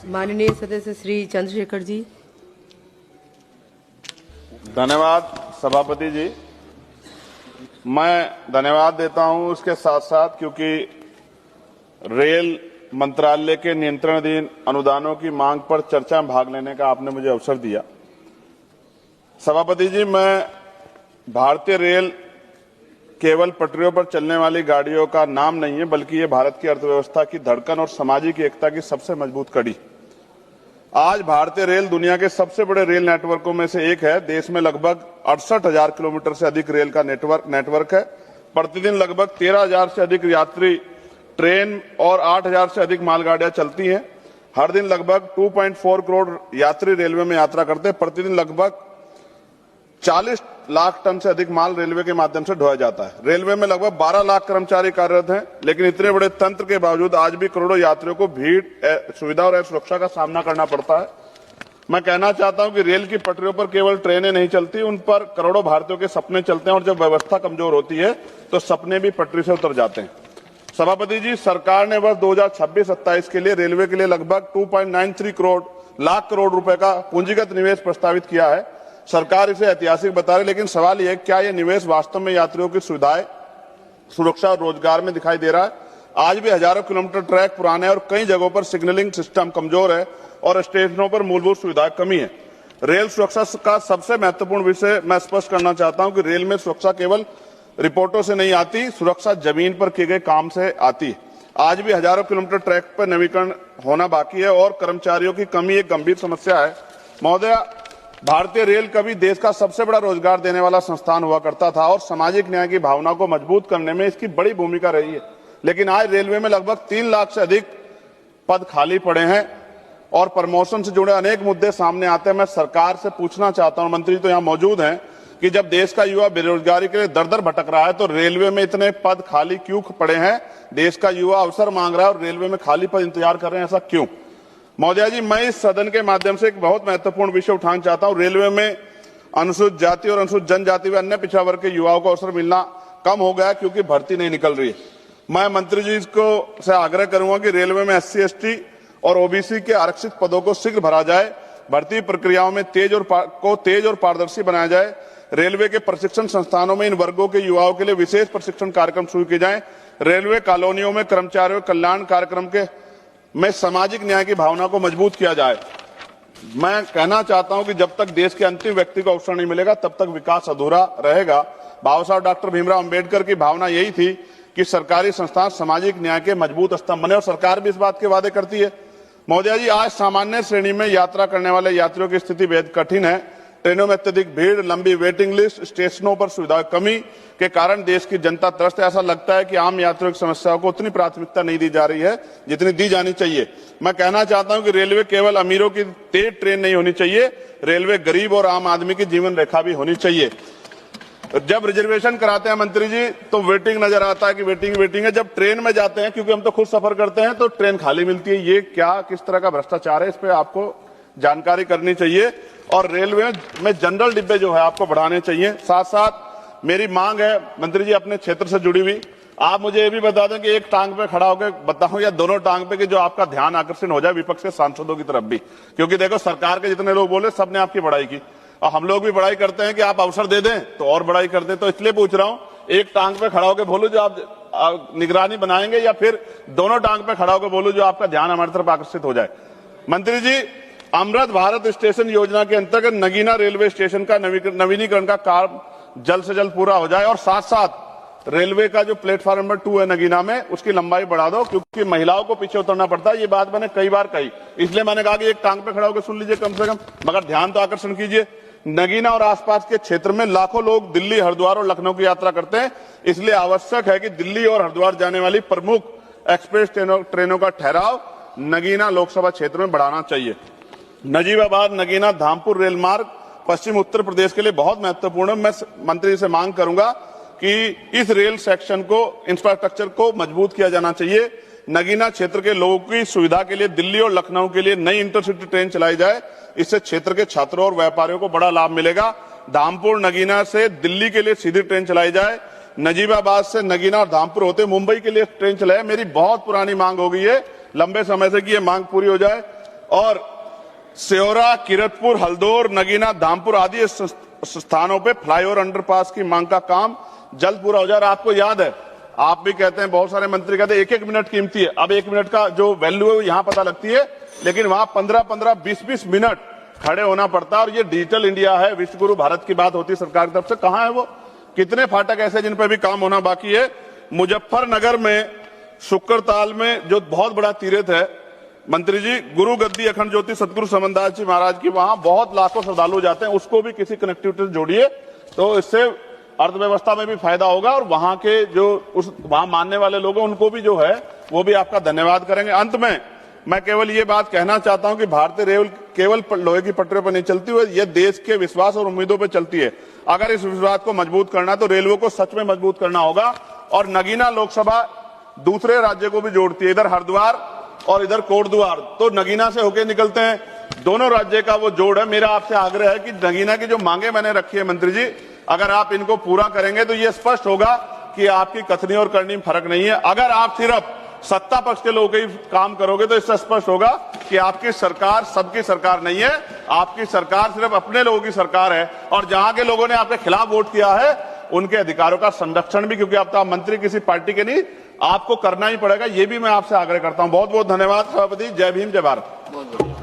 माननीय सदस्य श्री चंद्रशेखर जी। धन्यवाद सभापति जी। मैं धन्यवाद देता हूं उसके साथ साथ क्योंकि रेल मंत्रालय के नियंत्रणाधीन अनुदानों की मांग पर चर्चा में भाग लेने का आपने मुझे अवसर दिया। सभापति जी, मैं भारतीय रेल केवल पटरियों पर चलने वाली गाड़ियों का नाम नहीं है, बल्कि ये भारत की अर्थव्यवस्था की धड़कन और सामाजिक एकता की सबसे मजबूत कड़ी। आज भारतीय रेल दुनिया के सबसे बड़े रेल नेटवर्कों में से एक है। देश में लगभग 68,000 किलोमीटर से अधिक रेल का नेटवर्क है। प्रतिदिन लगभग 13,000 से अधिक यात्री ट्रेन और 8,000 से अधिक मालगाड़ियां चलती हैं। हर दिन लगभग 2.4 करोड़ यात्री रेलवे में यात्रा करते हैं। प्रतिदिन लगभग 40 लाख टन से अधिक माल रेलवे के माध्यम से ढोया जाता है। रेलवे में लगभग 12 लाख कर्मचारी कार्यरत हैं, लेकिन इतने बड़े तंत्र के बावजूद आज भी करोड़ों यात्रियों को भीड़, सुविधा और सुरक्षा का सामना करना पड़ता है। मैं कहना चाहता हूं कि रेल की पटरियों पर केवल ट्रेनें नहीं चलती, उन पर करोड़ों भारतीयों के सपने चलते हैं और जब व्यवस्था कमजोर होती है तो सपने भी पटरी से उतर जाते हैं। सभापति जी, सरकार ने वर्ष 2026-27 के लिए रेलवे के लिए लगभग 2.93 लाख करोड़ रुपए का पूंजीगत निवेश प्रस्तावित किया है। सरकार इसे ऐतिहासिक बता रही, लेकिन सवाल यह है क्या यह निवेश वास्तव में यात्रियों की सुविधाएं, सुरक्षा और रोजगार में दिखाई दे रहा है? आज भी हजारों किलोमीटर ट्रैक पुराने और कई जगहों पर सिग्नलिंग सिस्टम कमजोर है और स्टेशनों पर मूलभूत सुविधाएं कमी है। रेल सुरक्षा का सबसे महत्वपूर्ण विषय मैं स्पष्ट करना चाहता हूं कि रेल में सुरक्षा केवल रिपोर्टों से नहीं आती, सुरक्षा जमीन पर किए गए काम से आती है। आज भी हजारों किलोमीटर ट्रैक पर नवीकरण होना बाकी है और कर्मचारियों की कमी एक गंभीर समस्या है। महोदय, भारतीय रेल कभी देश का सबसे बड़ा रोजगार देने वाला संस्थान हुआ करता था और सामाजिक न्याय की भावना को मजबूत करने में इसकी बड़ी भूमिका रही है। लेकिन आज रेलवे में लगभग 3 लाख से अधिक पद खाली पड़े हैं और प्रमोशन से जुड़े अनेक मुद्दे सामने आते हैं। मैं सरकार से पूछना चाहता हूं, मंत्री तो यहां मौजूद हैं, कि जब देश का युवा बेरोजगारी के लिए दर दर भटक रहा है तो रेलवे में इतने पद खाली क्यों पड़े हैं? देश का युवा अवसर मांग रहा है और रेलवे में खाली पद इंतजार कर रहे हैं, ऐसा क्यों? महोदय जी, मैं इस सदन के माध्यम से एक बहुत महत्वपूर्ण विषय उठाना चाहता हूं। रेलवे में अनुसूचित जाति और अनुसूचित जनजाति व अन्य पिछड़ा वर्ग के युवाओं को अवसर मिलना कम हो गया क्योंकि भर्ती नहीं निकल रही है। मैं मंत्री जी को से आग्रह करूंगा कि रेलवे में SC, ST और OBC के आरक्षित पदों को शीघ्र भरा जाए। भर्ती प्रक्रियाओं में तेज और पारदर्शी बनाया जाए। रेलवे के प्रशिक्षण संस्थानों में इन वर्गों के युवाओं के लिए विशेष प्रशिक्षण कार्यक्रम शुरू किए जाएं। रेलवे कॉलोनियों में कर्मचारियों कल्याण कार्यक्रम में सामाजिक न्याय की भावना को मजबूत किया जाए। मैं कहना चाहता हूं कि जब तक देश के अंतिम व्यक्ति को अवसर नहीं मिलेगा तब तक विकास अधूरा रहेगा। बाबा साहब डॉक्टर भीमराव अंबेडकर की भावना यही थी कि सरकारी संस्थान सामाजिक न्याय के मजबूत स्तंभ बने और सरकार भी इस बात के वादे करती है। महोदय जी, आज सामान्य श्रेणी में यात्रा करने वाले यात्रियों की स्थिति बेहद कठिन है। ट्रेनों में अत्यधिक भीड़, लंबी वेटिंग लिस्ट, स्टेशनों पर सुविधा कमी के कारण देश की जनता त्रस्त है। ऐसा लगता है कि आम यात्रियों की समस्याओं को उतनी प्राथमिकता नहीं दी जा रही है जितनी दी जानी चाहिए। मैं कहना चाहता हूं कि रेलवे केवल अमीरों की तेज ट्रेन नहीं होनी चाहिए, रेलवे गरीब और आम आदमी की जीवन रेखा भी होनी चाहिए। जब रिजर्वेशन कराते हैं मंत्री जी तो वेटिंग नजर आता है कि वेटिंग है। जब ट्रेन में जाते हैं, क्योंकि हम तो खुद सफर करते हैं, तो ट्रेन खाली मिलती है। ये क्या, किस तरह का भ्रष्टाचार है? इस पे आपको जानकारी करनी चाहिए और रेलवे में जनरल डिब्बे जो है आपको बढ़ाने चाहिए। साथ साथ मेरी मांग है मंत्री जी, अपने क्षेत्र से जुड़ी हुई, आप मुझे ये भी बता दें कि एक टांग पे खड़ा होकर बताऊं या दोनों टांग पे, कि जो आपका ध्यान आकर्षण हो जाए विपक्ष के सांसदों की तरफ भी। क्योंकि देखो, सरकार के जितने लोग बोले सबने आपकी बड़ाई की और हम लोग भी बड़ाई करते हैं कि आप अवसर दे दें तो और बड़ाई कर दें। तो इसलिए पूछ रहा हूं, एक टांग पे खड़ा होकर बोलो जो आप निगरानी बनाएंगे, या फिर दोनों टांग पे खड़ा होकर बोलो जो आपका ध्यान हमारी तरफ आकर्षित हो जाए। मंत्री जी, अमृत भारत स्टेशन योजना के अंतर्गत नगीना रेलवे स्टेशन का नवीनीकरण का काम जल्द से जल्द पूरा हो जाए और साथ साथ रेलवे का जो प्लेटफॉर्म नंबर 2 है नगीना में, उसकी लंबाई बढ़ा दो, क्योंकि महिलाओं को पीछे उतरना पड़ता है। ये बात मैंने कई बार कही, इसलिए मैंने कहा कि एक टांग पे खड़ा होकर सुन लीजिए कम से कम, मगर ध्यान तो आकर्षण कीजिए। नगीना और आसपास के क्षेत्र में लाखों लोग दिल्ली, हरिद्वार और लखनऊ की यात्रा करते हैं, इसलिए आवश्यक है कि दिल्ली और हरिद्वार जाने वाली प्रमुख एक्सप्रेस ट्रेनों का ठहराव नगीना लोकसभा क्षेत्र में बढ़ाना चाहिए। नजीबाबाद नगीना धामपुर रेल मार्ग पश्चिम उत्तर प्रदेश के लिए बहुत महत्वपूर्ण है। मैं मंत्री से मांग करूंगा कि इस रेल सेक्शन को, इंफ्रास्ट्रक्चर को मजबूत किया जाना चाहिए। नगीना क्षेत्र के लोगों की सुविधा के लिए दिल्ली और लखनऊ के लिए नई इंटरसिटी ट्रेन चलाई जाए, इससे क्षेत्र के छात्रों और व्यापारियों को बड़ा लाभ मिलेगा। धामपुर नगीना से दिल्ली के लिए सीधी ट्रेन चलाई जाए, नजीबाबाद से नगीना और धामपुर होते मुंबई के लिए ट्रेन चलाए। मेरी बहुत पुरानी मांग हो गई है लंबे समय से कि ये मांग पूरी हो जाए और सेौरा, किरतपुर, हल्दोर, नगीना, धामपुर आदि स्थानों पे फ्लाईओवर अंडरपास की मांग का काम जल्द पूरा हो जाए। आपको याद है, आप भी कहते हैं, बहुत सारे मंत्री कहते हैं 1-1 मिनट कीमती है। अब 1 मिनट का जो वैल्यू है वो यहां पता लगती है, लेकिन वहां 15-15, 20-20 मिनट खड़े होना पड़ता है। और ये डिजिटल इंडिया है, विश्वगुरु भारत की बात होती है सरकार की तरफ से, कहां है वो? कितने फाटक ऐसे जिन पर भी काम होना बाकी है? मुजफ्फरनगर में शुक्रताल में जो बहुत बड़ा तीर्थ है मंत्री जी, गुरु गद्दी अखंड ज्योति सतगुरु समनदास जी महाराज की, वहां बहुत लाखों श्रद्धालु जाते हैं, उसको भी किसी कनेक्टिविटी से जोड़िए, तो इससे अर्थव्यवस्था में भी फायदा होगा और वहां के जो वहां मानने वाले लोग हैं उनको भी जो है वो भी आपका धन्यवाद करेंगे। अंत में मैं केवल ये बात कहना चाहता हूं कि भारतीय रेल केवल लोहे की पटरियों पर नहीं चलती हुई, ये देश के विश्वास और उम्मीदों पर चलती है। अगर इस विश्वास को मजबूत करना है तो रेलवे को सच में मजबूत करना होगा। और नगीना लोकसभा दूसरे राज्य को भी जोड़ती है, इधर हरिद्वार और इधर कोटद्वार, तो नगीना से होके निकलते हैं, दोनों राज्य का वो जोड़ है। मेरा आपसे आग्रह है कि नगीना की जो मांगे मैंने रखी है मंत्री जी, अगर आप इनको पूरा करेंगे तो ये स्पष्ट होगा कि आपकी कथनी और करनी में फर्क नहीं है। अगर आप सिर्फ सत्ता पक्ष के लोगों ही काम करोगे तो इससे स्पष्ट होगा कि आपकी सरकार सबकी सरकार नहीं है, आपकी सरकार सिर्फ अपने लोगों की सरकार है। और जहां के लोगों ने आपके खिलाफ वोट किया है उनके अधिकारों का संरक्षण भी, क्योंकि आप तो मंत्री किसी पार्टी के नहीं, आपको करना ही पड़ेगा। ये भी मैं आपसे आग्रह करता हूं। बहुत बहुत धन्यवाद सभापति। जय भीम, जय भारत।